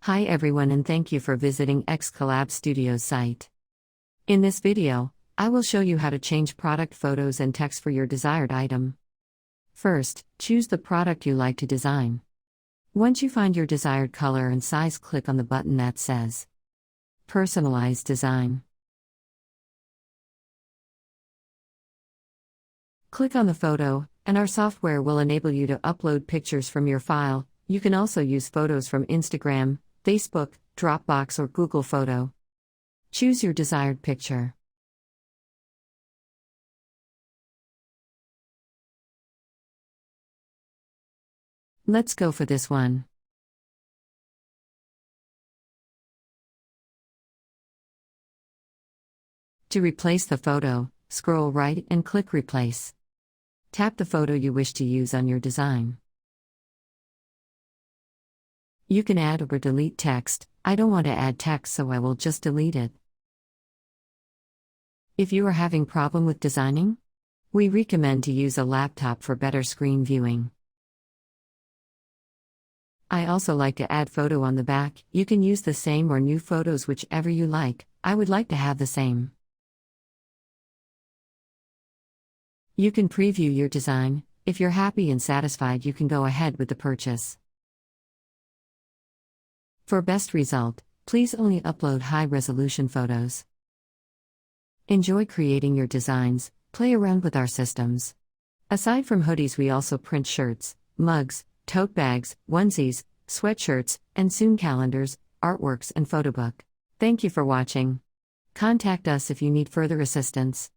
Hi everyone and thank you for visiting XCollab Studios site. In this video, I will show you how to change product photos and text for your desired item. First, choose the product you like to design. Once you find your desired color and size, click on the button that says Personalize Design. Click on the photo, and our software will enable you to upload pictures from your file. You can also use photos from Instagram, Facebook, Dropbox, or Google Photo. Choose your desired picture. Let's go for this one. To replace the photo, scroll right and click Replace. Tap the photo you wish to use on your design. You can add or delete text. I don't want to add text, so I will just delete it. If you are having problem with designing, we recommend to use a laptop for better screen viewing. I also like to add photo on the back. You can use the same or new photos, whichever you like. I would like to have the same. You can preview your design. If you're happy and satisfied, you can go ahead with the purchase. For best result, please only upload high-resolution photos. Enjoy creating your designs, play around with our systems. Aside from hoodies, we also print shirts, mugs, tote bags, onesies, sweatshirts, and soon calendars, artworks, and photobook. Thank you for watching. Contact us if you need further assistance.